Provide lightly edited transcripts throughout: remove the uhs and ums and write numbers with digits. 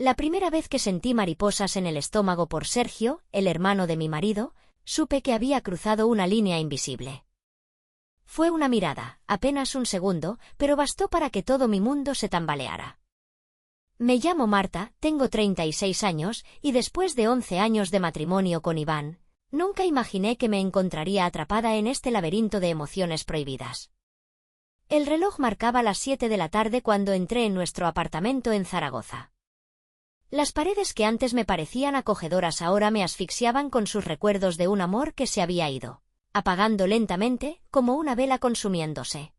La primera vez que sentí mariposas en el estómago por Sergio, el hermano de mi marido, supe que había cruzado una línea invisible. Fue una mirada, apenas un segundo, pero bastó para que todo mi mundo se tambaleara. Me llamo Marta, tengo 36 años, y después de 11 años de matrimonio con Iván, nunca imaginé que me encontraría atrapada en este laberinto de emociones prohibidas. El reloj marcaba las 7 de la tarde cuando entré en nuestro apartamento en Zaragoza. Las paredes que antes me parecían acogedoras ahora me asfixiaban con sus recuerdos de un amor que se había ido, apagando lentamente, como una vela consumiéndose.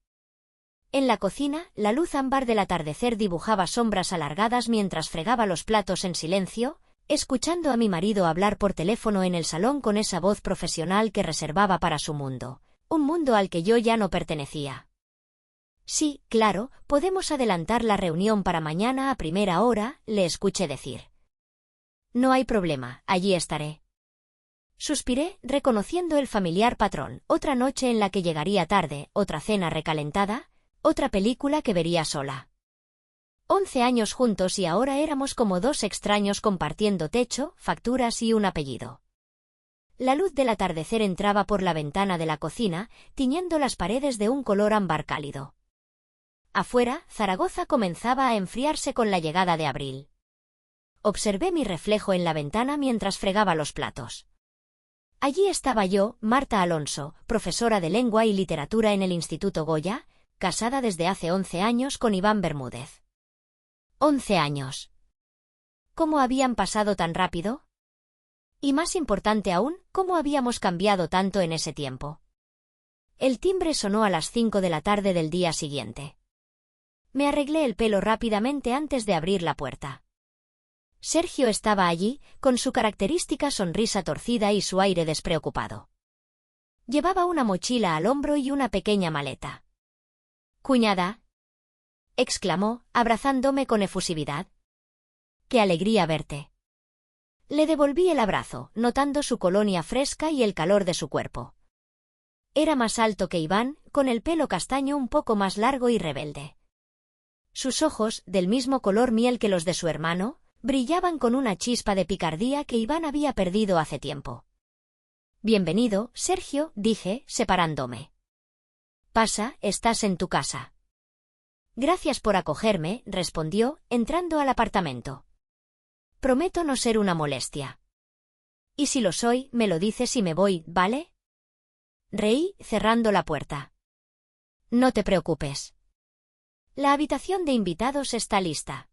En la cocina, la luz ámbar del atardecer dibujaba sombras alargadas mientras fregaba los platos en silencio, escuchando a mi marido hablar por teléfono en el salón con esa voz profesional que reservaba para su mundo, un mundo al que yo ya no pertenecía. Sí, claro, podemos adelantar la reunión para mañana a primera hora, le escuché decir. No hay problema, allí estaré. Suspiré, reconociendo el familiar patrón, otra noche en la que llegaría tarde, otra cena recalentada, otra película que vería sola. 11 años juntos y ahora éramos como dos extraños compartiendo techo, facturas y un apellido. La luz del atardecer entraba por la ventana de la cocina, tiñendo las paredes de un color ámbar cálido. Afuera, Zaragoza comenzaba a enfriarse con la llegada de abril. Observé mi reflejo en la ventana mientras fregaba los platos. Allí estaba yo, Marta Alonso, profesora de lengua y literatura en el Instituto Goya, casada desde hace 11 años con Iván Bermúdez. 11 años. ¿Cómo habían pasado tan rápido? Y más importante aún, ¿cómo habíamos cambiado tanto en ese tiempo? El timbre sonó a las 5 de la tarde del día siguiente. Me arreglé el pelo rápidamente antes de abrir la puerta. Sergio estaba allí, con su característica sonrisa torcida y su aire despreocupado. Llevaba una mochila al hombro y una pequeña maleta. «Cuñada», exclamó, abrazándome con efusividad. «¡Qué alegría verte!». Le devolví el abrazo, notando su colonia fresca y el calor de su cuerpo. Era más alto que Iván, con el pelo castaño un poco más largo y rebelde. Sus ojos, del mismo color miel que los de su hermano, brillaban con una chispa de picardía que Iván había perdido hace tiempo. «Bienvenido, Sergio», dije, separándome. «Pasa, estás en tu casa». «Gracias por acogerme», respondió, entrando al apartamento. «Prometo no ser una molestia». «Y si lo soy, me lo dices y me voy, ¿vale?». Reí, cerrando la puerta. «No te preocupes. La habitación de invitados está lista.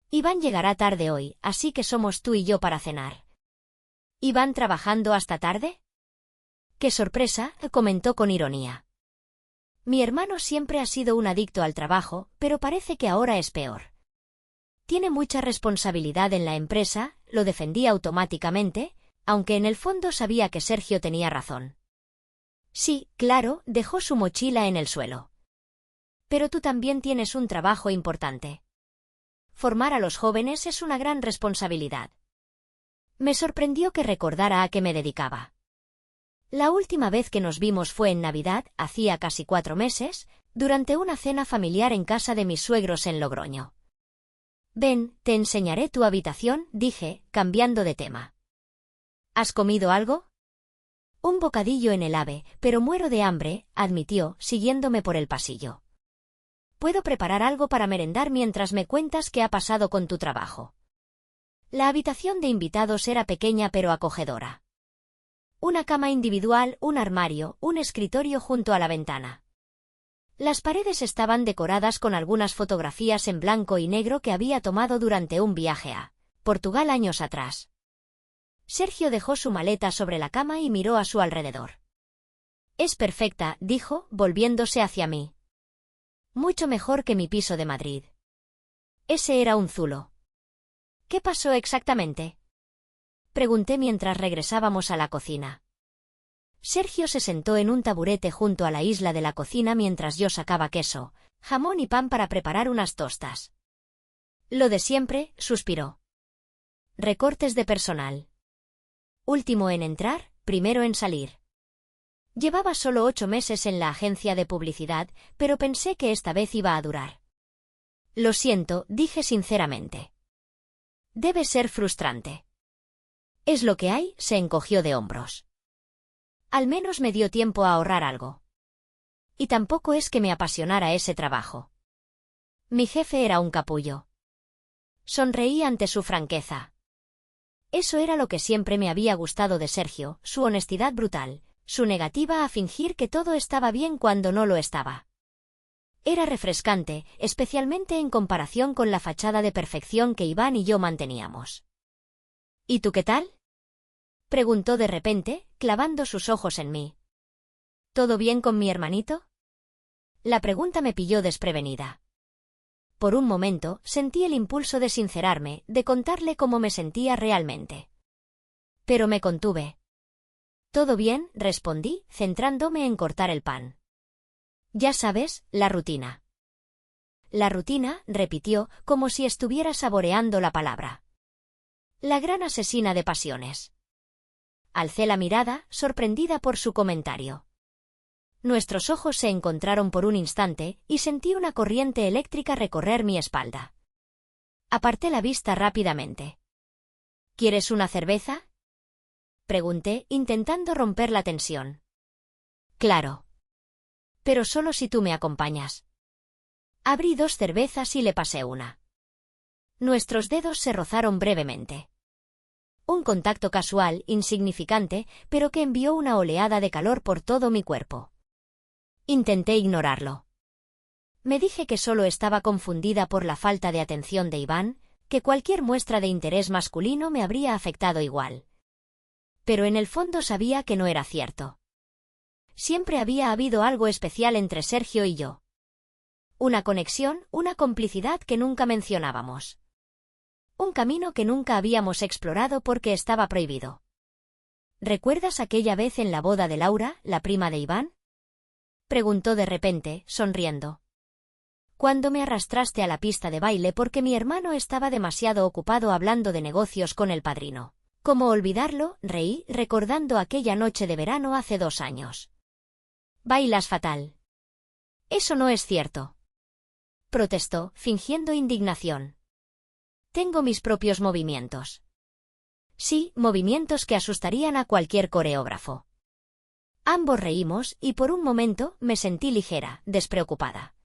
Iván llegará tarde hoy, así que somos tú y yo para cenar». «¿Iván trabajando hasta tarde?». «¡Qué sorpresa!», comentó con ironía. «Mi hermano siempre ha sido un adicto al trabajo, pero parece que ahora es peor. Tiene mucha responsabilidad en la empresa», lo defendí automáticamente, aunque en el fondo sabía que Sergio tenía razón. «Sí, claro», dejó su mochila en el suelo. «Pero tú también tienes un trabajo importante. Formar a los jóvenes es una gran responsabilidad». Me sorprendió que recordara a qué me dedicaba. La última vez que nos vimos fue en Navidad, hacía casi 4 meses, durante una cena familiar en casa de mis suegros en Logroño. «Ven, te enseñaré tu habitación», dije, cambiando de tema. «¿Has comido algo?». «Un bocadillo en el AVE, pero muero de hambre», admitió, siguiéndome por el pasillo. «Puedo preparar algo para merendar mientras me cuentas qué ha pasado con tu trabajo». La habitación de invitados era pequeña pero acogedora. Una cama individual, un armario, un escritorio junto a la ventana. Las paredes estaban decoradas con algunas fotografías en blanco y negro que había tomado durante un viaje a Portugal años atrás. Sergio dejó su maleta sobre la cama y miró a su alrededor. «Es perfecta», dijo, volviéndose hacia mí. «Mucho mejor que mi piso de Madrid». Ese era un zulo. «¿Qué pasó exactamente?», pregunté mientras regresábamos a la cocina. Sergio se sentó en un taburete junto a la isla de la cocina mientras yo sacaba queso, jamón y pan para preparar unas tostas. «Lo de siempre», suspiró. «Recortes de personal. Último en entrar, primero en salir». Llevaba solo 8 meses en la agencia de publicidad, pero pensé que esta vez iba a durar. «Lo siento», dije sinceramente. Debe ser frustrante. Es lo que hay, se encogió de hombros. Al menos me dio tiempo a ahorrar algo. Y tampoco es que me apasionara ese trabajo. Mi jefe era un capullo. Sonreí ante su franqueza. Eso era lo que siempre me había gustado de Sergio, su honestidad brutal, su negativa a fingir que todo estaba bien cuando no lo estaba. Era refrescante, especialmente en comparación con la fachada de perfección que Iván y yo manteníamos. ¿Y tú qué tal?, preguntó de repente, clavando sus ojos en mí. ¿Todo bien con mi hermanito? La pregunta me pilló desprevenida. Por un momento, sentí el impulso de sincerarme, de contarle cómo me sentía realmente. Pero me contuve. «Todo bien», respondí, centrándome en cortar el pan. «Ya sabes, la rutina». «La rutina», repitió, como si estuviera saboreando la palabra. «La gran asesina de pasiones». Alcé la mirada, sorprendida por su comentario. Nuestros ojos se encontraron por un instante, y sentí una corriente eléctrica recorrer mi espalda. Aparté la vista rápidamente. «¿Quieres una cerveza?», pregunté, intentando romper la tensión. «Claro. Pero solo si tú me acompañas». Abrí 2 cervezas y le pasé una. Nuestros dedos se rozaron brevemente. Un contacto casual, insignificante, pero que envió una oleada de calor por todo mi cuerpo. Intenté ignorarlo. Me dije que solo estaba confundida por la falta de atención de Iván, que cualquier muestra de interés masculino me habría afectado igual. Pero en el fondo sabía que no era cierto. Siempre había habido algo especial entre Sergio y yo. Una conexión, una complicidad que nunca mencionábamos. Un camino que nunca habíamos explorado porque estaba prohibido. ¿Recuerdas aquella vez en la boda de Laura, la prima de Iván?, preguntó de repente, sonriendo. Cuando me arrastraste a la pista de baile porque mi hermano estaba demasiado ocupado hablando de negocios con el padrino. ¿Cómo olvidarlo?, reí, recordando aquella noche de verano hace 2 años. Bailas fatal. Eso no es cierto, protestó, fingiendo indignación. Tengo mis propios movimientos. Sí, movimientos que asustarían a cualquier coreógrafo. Ambos reímos, y por un momento me sentí ligera, despreocupada.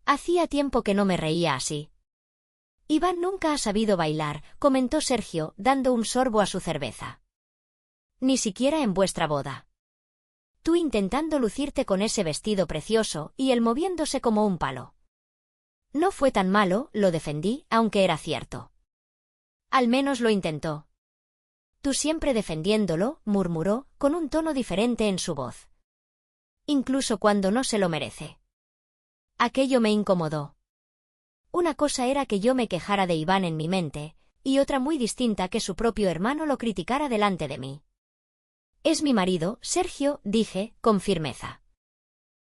Hacía tiempo que no me reía así. Iván nunca ha sabido bailar, comentó Sergio, dando un sorbo a su cerveza. Ni siquiera en vuestra boda. Tú intentando lucirte con ese vestido precioso, y él moviéndose como un palo. No fue tan malo, lo defendí, aunque era cierto. Al menos lo intentó. Tú siempre defendiéndolo, murmuró, con un tono diferente en su voz. Incluso cuando no se lo merece. Aquello me incomodó. Una cosa era que yo me quejara de Iván en mi mente, y otra muy distinta que su propio hermano lo criticara delante de mí. Es mi marido, Sergio, dije, con firmeza.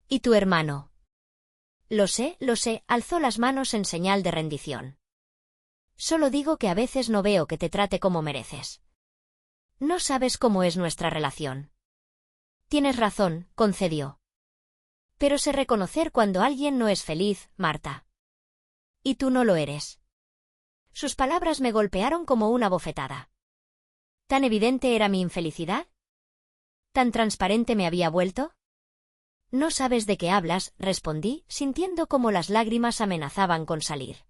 ¿Y tu hermano? Lo sé, alzó las manos en señal de rendición. Solo digo que a veces no veo que te trate como mereces. No sabes cómo es nuestra relación. Tienes razón, concedió. Pero sé reconocer cuando alguien no es feliz, Marta. Y tú no lo eres. Sus palabras me golpearon como una bofetada. ¿Tan evidente era mi infelicidad? ¿Tan transparente me había vuelto? No sabes de qué hablas, respondí, sintiendo cómo las lágrimas amenazaban con salir.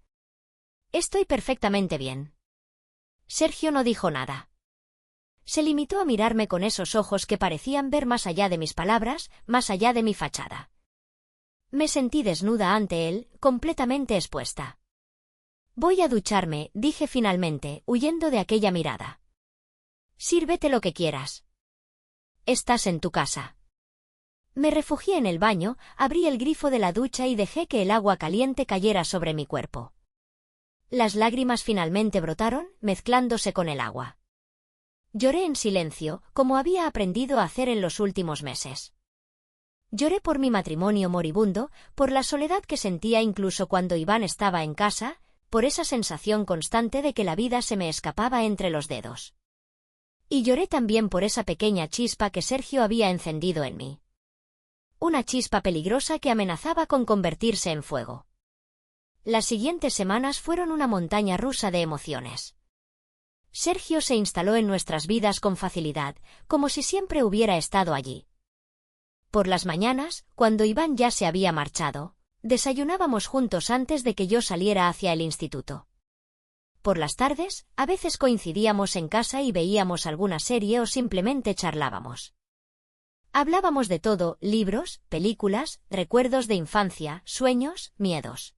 Estoy perfectamente bien. Sergio no dijo nada. Se limitó a mirarme con esos ojos que parecían ver más allá de mis palabras, más allá de mi fachada. Me sentí desnuda ante él, completamente expuesta. Voy a ducharme, dije finalmente, huyendo de aquella mirada. Sírvete lo que quieras. Estás en tu casa. Me refugié en el baño, abrí el grifo de la ducha y dejé que el agua caliente cayera sobre mi cuerpo. Las lágrimas finalmente brotaron, mezclándose con el agua. Lloré en silencio, como había aprendido a hacer en los últimos meses. Lloré por mi matrimonio moribundo, por la soledad que sentía incluso cuando Iván estaba en casa, por esa sensación constante de que la vida se me escapaba entre los dedos. Y lloré también por esa pequeña chispa que Sergio había encendido en mí. Una chispa peligrosa que amenazaba con convertirse en fuego. Las siguientes semanas fueron una montaña rusa de emociones. Sergio se instaló en nuestras vidas con facilidad, como si siempre hubiera estado allí. Por las mañanas, cuando Iván ya se había marchado, desayunábamos juntos antes de que yo saliera hacia el instituto. Por las tardes, a veces coincidíamos en casa y veíamos alguna serie o simplemente charlábamos. Hablábamos de todo: libros, películas, recuerdos de infancia, sueños, miedos.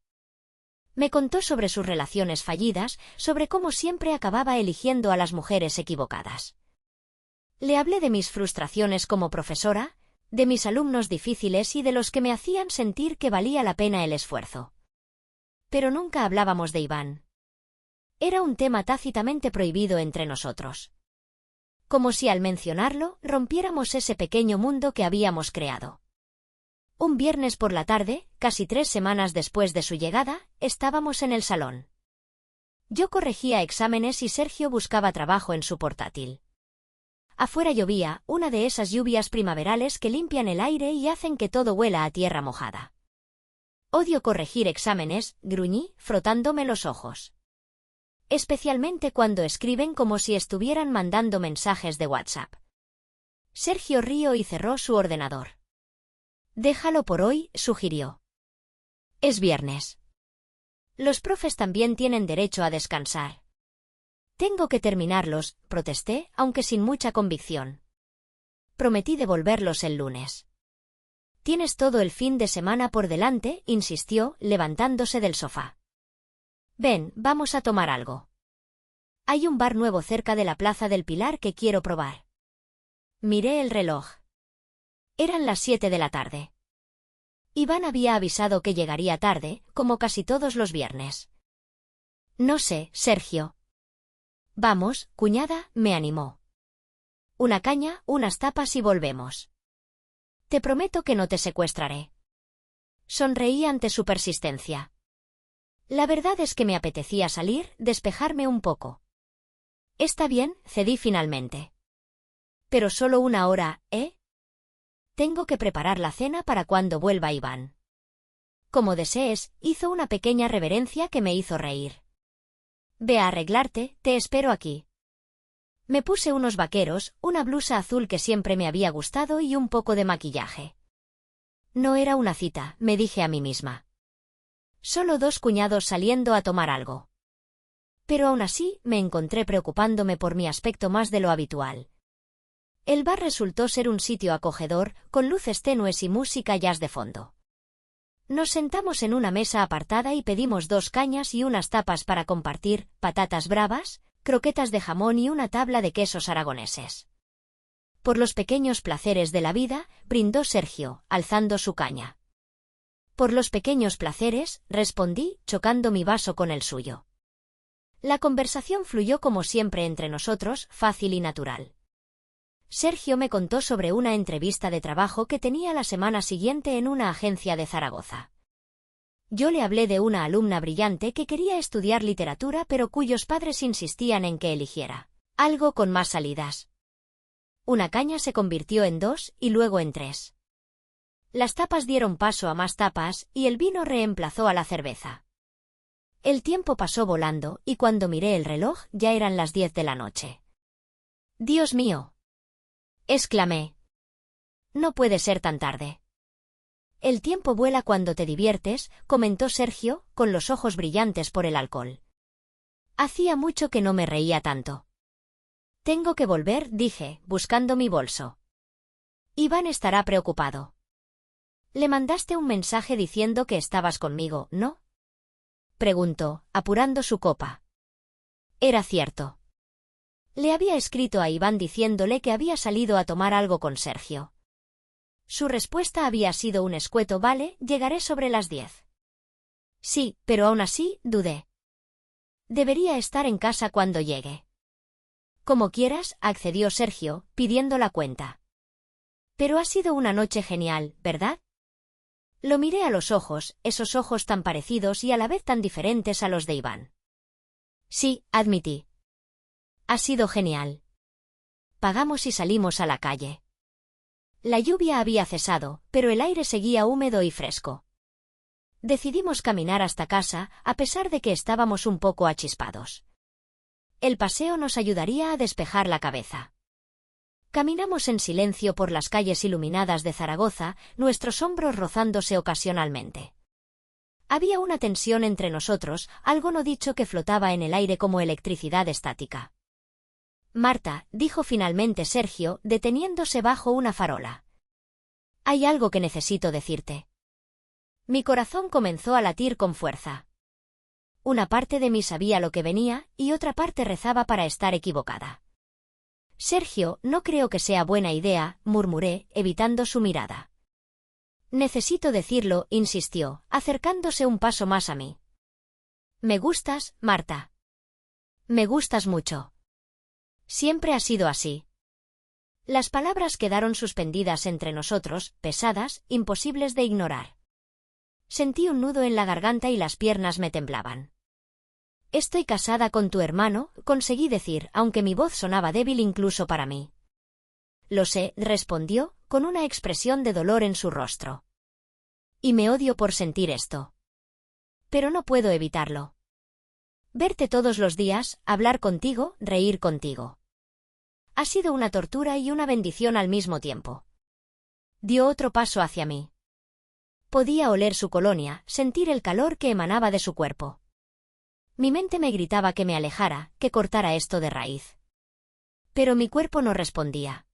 Me contó sobre sus relaciones fallidas, sobre cómo siempre acababa eligiendo a las mujeres equivocadas. Le hablé de mis frustraciones como profesora, de mis alumnos difíciles y de los que me hacían sentir que valía la pena el esfuerzo. Pero nunca hablábamos de Iván. Era un tema tácitamente prohibido entre nosotros. Como si al mencionarlo rompiéramos ese pequeño mundo que habíamos creado. Un viernes por la tarde, casi 3 semanas después de su llegada, estábamos en el salón. Yo corregía exámenes y Sergio buscaba trabajo en su portátil. Afuera llovía, una de esas lluvias primaverales que limpian el aire y hacen que todo huela a tierra mojada. Odio corregir exámenes, gruñí, frotándome los ojos. Especialmente cuando escriben como si estuvieran mandando mensajes de WhatsApp. Sergio rió y cerró su ordenador. Déjalo por hoy, sugirió. Es viernes. Los profes también tienen derecho a descansar. Tengo que terminarlos, protesté, aunque sin mucha convicción. Prometí devolverlos el lunes. Tienes todo el fin de semana por delante, insistió, levantándose del sofá. Ven, vamos a tomar algo. Hay un bar nuevo cerca de la Plaza del Pilar que quiero probar. Miré el reloj. Eran las 7 de la tarde. Iván había avisado que llegaría tarde, como casi todos los viernes. No sé, Sergio. Vamos, cuñada, me animó. Una caña, unas tapas y volvemos. Te prometo que no te secuestraré. Sonreí ante su persistencia. La verdad es que me apetecía salir, despejarme un poco. Está bien, cedí finalmente. Pero solo 1 hora, ¿eh? Tengo que preparar la cena para cuando vuelva Iván. Como desees, hizo una pequeña reverencia que me hizo reír. Ve a arreglarte, te espero aquí. Me puse unos vaqueros, una blusa azul que siempre me había gustado y un poco de maquillaje. No era una cita, me dije a mí misma. Solo 2 cuñados saliendo a tomar algo. Pero aún así, me encontré preocupándome por mi aspecto más de lo habitual. El bar resultó ser un sitio acogedor, con luces tenues y música jazz de fondo. Nos sentamos en una mesa apartada y pedimos 2 cañas y unas tapas para compartir, patatas bravas, croquetas de jamón y una tabla de quesos aragoneses. Por los pequeños placeres de la vida, brindó Sergio, alzando su caña. Por los pequeños placeres, respondí, chocando mi vaso con el suyo. La conversación fluyó como siempre entre nosotros, fácil y natural. Sergio me contó sobre una entrevista de trabajo que tenía la semana siguiente en una agencia de Zaragoza. Yo le hablé de una alumna brillante que quería estudiar literatura pero cuyos padres insistían en que eligiera algo con más salidas. Una caña se convirtió en 2 y luego en 3. Las tapas dieron paso a más tapas y el vino reemplazó a la cerveza. El tiempo pasó volando y cuando miré el reloj ya eran las 10 de la noche. «Dios mío», exclamé. «No puede ser tan tarde». «El tiempo vuela cuando te diviertes», comentó Sergio, con los ojos brillantes por el alcohol. Hacía mucho que no me reía tanto. «Tengo que volver», dije, buscando mi bolso. «Iván estará preocupado». «Le mandaste un mensaje diciendo que estabas conmigo, ¿no?», preguntó, apurando su copa. Era cierto. Le había escrito a Iván diciéndole que había salido a tomar algo con Sergio. Su respuesta había sido un escueto «vale, llegaré sobre las 10». Sí, pero aún así, dudé. Debería estar en casa cuando llegue. Como quieras, accedió Sergio, pidiendo la cuenta. Pero ha sido una noche genial, ¿verdad? Lo miré a los ojos, esos ojos tan parecidos y a la vez tan diferentes a los de Iván. Sí, admití. Ha sido genial. Pagamos y salimos a la calle. La lluvia había cesado, pero el aire seguía húmedo y fresco. Decidimos caminar hasta casa, a pesar de que estábamos un poco achispados. El paseo nos ayudaría a despejar la cabeza. Caminamos en silencio por las calles iluminadas de Zaragoza, nuestros hombros rozándose ocasionalmente. Había una tensión entre nosotros, algo no dicho que flotaba en el aire como electricidad estática. Marta, dijo finalmente Sergio, deteniéndose bajo una farola. Hay algo que necesito decirte. Mi corazón comenzó a latir con fuerza. Una parte de mí sabía lo que venía, y otra parte rezaba para estar equivocada. Sergio, no creo que sea buena idea, murmuré, evitando su mirada. Necesito decirlo, insistió, acercándose un paso más a mí. Me gustas, Marta. Me gustas mucho. Siempre ha sido así. Las palabras quedaron suspendidas entre nosotros, pesadas, imposibles de ignorar. Sentí un nudo en la garganta y las piernas me temblaban. Estoy casada con tu hermano, conseguí decir, aunque mi voz sonaba débil incluso para mí. Lo sé, respondió, con una expresión de dolor en su rostro. Y me odio por sentir esto. Pero no puedo evitarlo. Verte todos los días, hablar contigo, reír contigo. Ha sido una tortura y una bendición al mismo tiempo. Dio otro paso hacia mí. Podía oler su colonia, sentir el calor que emanaba de su cuerpo. Mi mente me gritaba que me alejara, que cortara esto de raíz. Pero mi cuerpo no respondía.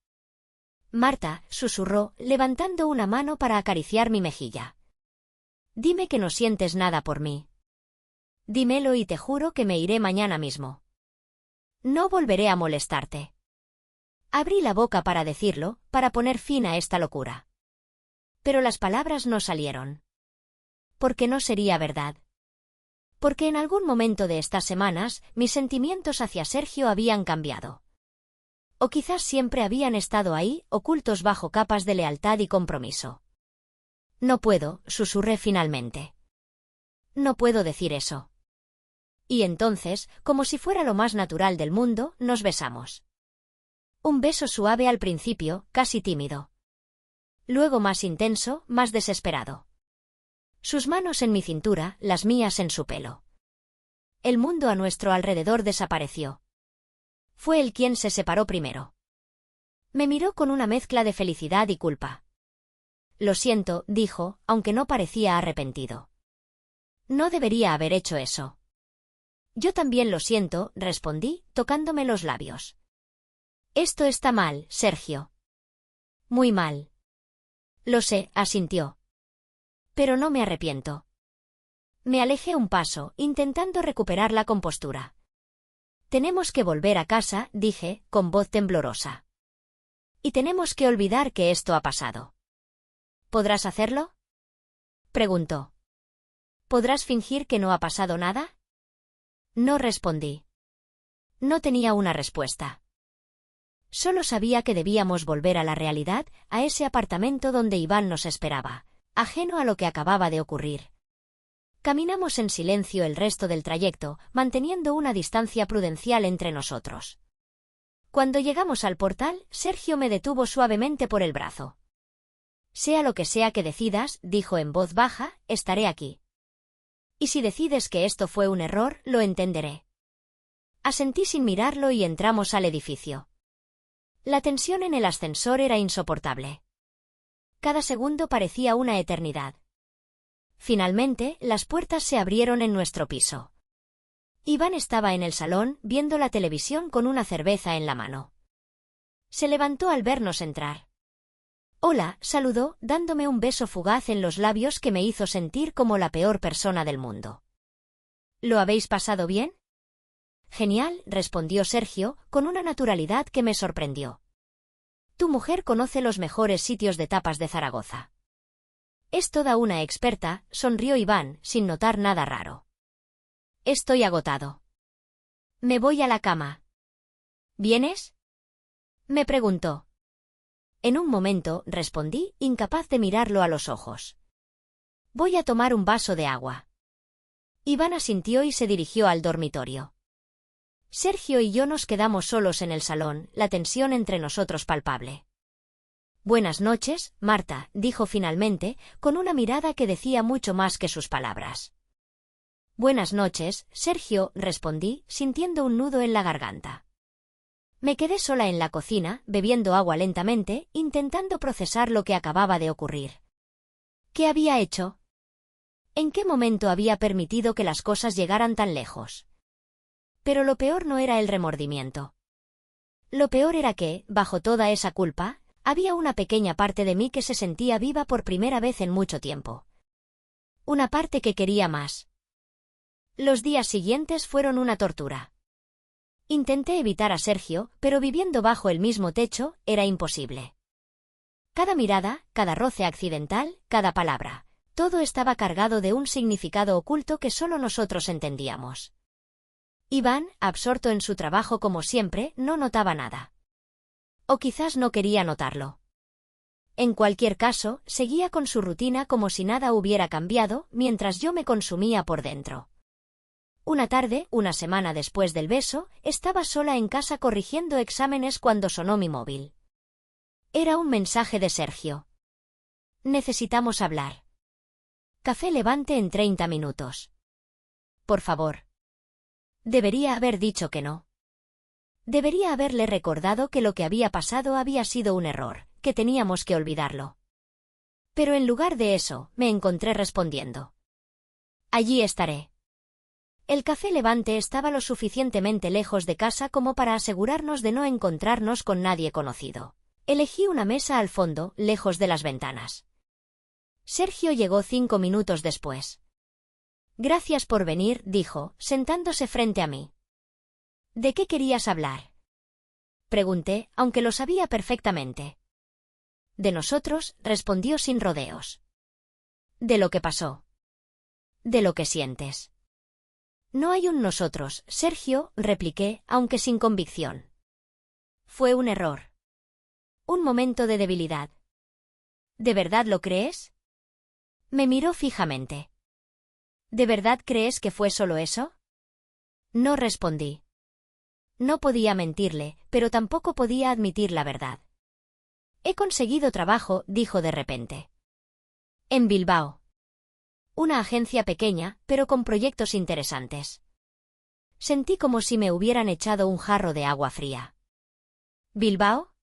Marta, susurró, levantando una mano para acariciar mi mejilla. Dime que no sientes nada por mí. Dímelo y te juro que me iré mañana mismo. No volveré a molestarte. Abrí la boca para decirlo, para poner fin a esta locura. Pero las palabras no salieron. Porque no sería verdad. Porque en algún momento de estas semanas, mis sentimientos hacia Sergio habían cambiado. O quizás siempre habían estado ahí, ocultos bajo capas de lealtad y compromiso. No puedo, susurré finalmente. No puedo decir eso. Y entonces, como si fuera lo más natural del mundo, nos besamos. Un beso suave al principio, casi tímido. Luego más intenso, más desesperado. Sus manos en mi cintura, las mías en su pelo. El mundo a nuestro alrededor desapareció. Fue él quien se separó primero. Me miró con una mezcla de felicidad y culpa. Lo siento, dijo, aunque no parecía arrepentido. No debería haber hecho eso. Yo también lo siento, respondí, tocándome los labios. Esto está mal, Sergio. Muy mal. Lo sé, asintió. Pero no me arrepiento. Me alejé un paso, intentando recuperar la compostura. Tenemos que volver a casa, dije, con voz temblorosa. Y tenemos que olvidar que esto ha pasado. ¿Podrás hacerlo? Preguntó. ¿Podrás fingir que no ha pasado nada? No respondí. No tenía una respuesta. Solo sabía que debíamos volver a la realidad, a ese apartamento donde Iván nos esperaba, ajeno a lo que acababa de ocurrir. Caminamos en silencio el resto del trayecto, manteniendo una distancia prudencial entre nosotros. Cuando llegamos al portal, Sergio me detuvo suavemente por el brazo. Sea lo que sea que decidas, dijo en voz baja, estaré aquí. Y si decides que esto fue un error, lo entenderé. Asentí sin mirarlo y entramos al edificio. La tensión en el ascensor era insoportable. Cada segundo parecía una eternidad. Finalmente, las puertas se abrieron en nuestro piso. Iván estaba en el salón, viendo la televisión con una cerveza en la mano. Se levantó al vernos entrar. Hola, saludó, dándome un beso fugaz en los labios que me hizo sentir como la peor persona del mundo. ¿Lo habéis pasado bien? Genial, respondió Sergio, con una naturalidad que me sorprendió. Tu mujer conoce los mejores sitios de tapas de Zaragoza. Es toda una experta, sonrió Iván, sin notar nada raro. Estoy agotado. Me voy a la cama. ¿Vienes? Me preguntó. En un momento, respondí, incapaz de mirarlo a los ojos. Voy a tomar un vaso de agua. Iván asintió y se dirigió al dormitorio. Sergio y yo nos quedamos solos en el salón, la tensión entre nosotros palpable. Buenas noches, Marta, dijo finalmente, con una mirada que decía mucho más que sus palabras. Buenas noches, Sergio, respondí, sintiendo un nudo en la garganta. Me quedé sola en la cocina, bebiendo agua lentamente, intentando procesar lo que acababa de ocurrir. ¿Qué había hecho? ¿En qué momento había permitido que las cosas llegaran tan lejos? Pero lo peor no era el remordimiento. Lo peor era que, bajo toda esa culpa, había una pequeña parte de mí que se sentía viva por primera vez en mucho tiempo. Una parte que quería más. Los días siguientes fueron una tortura. Intenté evitar a Sergio, pero viviendo bajo el mismo techo, era imposible. Cada mirada, cada roce accidental, cada palabra, todo estaba cargado de un significado oculto que solo nosotros entendíamos. Iván, absorto en su trabajo como siempre, no notaba nada. O quizás no quería notarlo. En cualquier caso, seguía con su rutina como si nada hubiera cambiado, mientras yo me consumía por dentro. Una tarde, una semana después del beso, estaba sola en casa corrigiendo exámenes cuando sonó mi móvil. Era un mensaje de Sergio. Necesitamos hablar. Café Levante en 30 minutos. Por favor. Debería haber dicho que no. Debería haberle recordado que lo que había pasado había sido un error, que teníamos que olvidarlo. Pero en lugar de eso, me encontré respondiendo. Allí estaré. El Café Levante estaba lo suficientemente lejos de casa como para asegurarnos de no encontrarnos con nadie conocido. Elegí una mesa al fondo, lejos de las ventanas. Sergio llegó 5 minutos después. Gracias por venir, dijo, sentándose frente a mí. ¿De qué querías hablar? Pregunté, aunque lo sabía perfectamente. De nosotros, respondió sin rodeos. De lo que pasó. De lo que sientes. No hay un nosotros, Sergio, repliqué, aunque sin convicción. Fue un error. Un momento de debilidad. ¿De verdad lo crees? Me miró fijamente. ¿De verdad crees que fue solo eso? No respondí. No podía mentirle, pero tampoco podía admitir la verdad. He conseguido trabajo, dijo de repente. En Bilbao. Una agencia pequeña, pero con proyectos interesantes. Sentí como si me hubieran echado un jarro de agua fría. ¿Bilbao?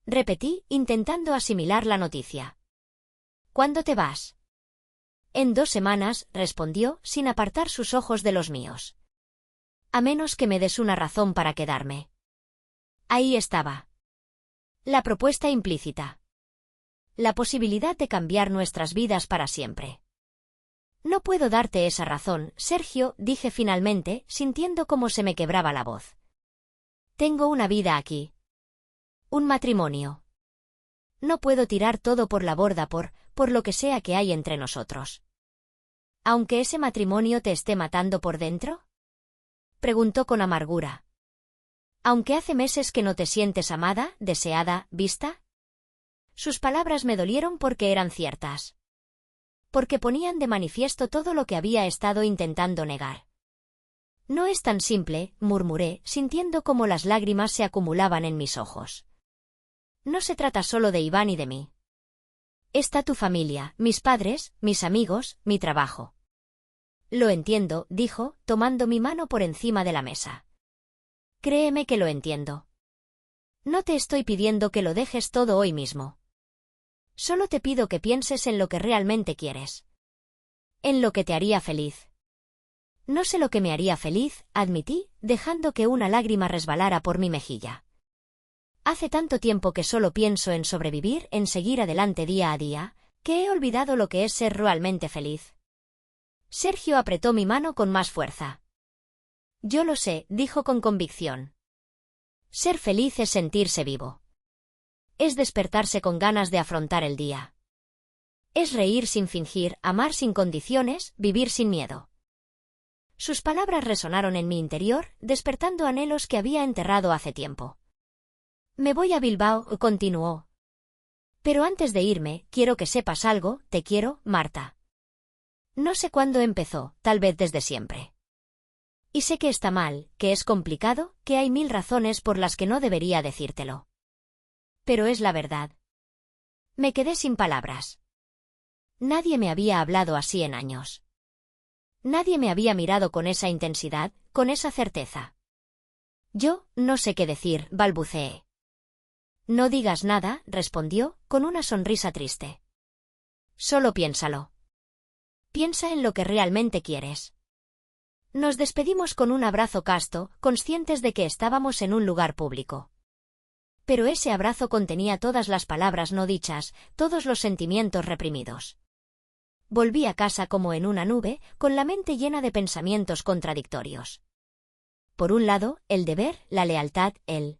Repetí, intentando asimilar la noticia. ¿Cuándo te vas? En 2 semanas, respondió, sin apartar sus ojos de los míos. A menos que me des una razón para quedarme. Ahí estaba. La propuesta implícita. La posibilidad de cambiar nuestras vidas para siempre. No puedo darte esa razón, Sergio, dije finalmente, sintiendo cómo se me quebraba la voz. Tengo una vida aquí. Un matrimonio. No puedo tirar todo por la borda por lo que sea que hay entre nosotros. ¿Aunque ese matrimonio te esté matando por dentro? Preguntó con amargura. ¿Aunque hace meses que no te sientes amada, deseada, vista? Sus palabras me dolieron porque eran ciertas. Porque ponían de manifiesto todo lo que había estado intentando negar. No es tan simple, murmuré, sintiendo cómo las lágrimas se acumulaban en mis ojos. No se trata solo de Iván y de mí. Está tu familia, mis padres, mis amigos, mi trabajo. Lo entiendo, dijo, tomando mi mano por encima de la mesa. Créeme que lo entiendo. No te estoy pidiendo que lo dejes todo hoy mismo. Solo te pido que pienses en lo que realmente quieres. En lo que te haría feliz. No sé lo que me haría feliz, admití, dejando que una lágrima resbalara por mi mejilla. Hace tanto tiempo que solo pienso en sobrevivir, en seguir adelante día a día, que he olvidado lo que es ser realmente feliz. Sergio apretó mi mano con más fuerza. Yo lo sé, dijo con convicción. Ser feliz es sentirse vivo. Es despertarse con ganas de afrontar el día. Es reír sin fingir, amar sin condiciones, vivir sin miedo. Sus palabras resonaron en mi interior, despertando anhelos que había enterrado hace tiempo. Me voy a Bilbao, continuó. Pero antes de irme, quiero que sepas algo, te quiero, Marta. No sé cuándo empezó, tal vez desde siempre. Y sé que está mal, que es complicado, que hay 1000 razones por las que no debería decírtelo. Pero es la verdad. Me quedé sin palabras. Nadie me había hablado así en años. Nadie me había mirado con esa intensidad, con esa certeza. Yo no sé qué decir, balbuceé. No digas nada, respondió, con una sonrisa triste. Solo piénsalo. Piensa en lo que realmente quieres. Nos despedimos con un abrazo casto, conscientes de que estábamos en un lugar público. Pero ese abrazo contenía todas las palabras no dichas, todos los sentimientos reprimidos. Volví a casa como en una nube, con la mente llena de pensamientos contradictorios. Por un lado, el deber, la lealtad, el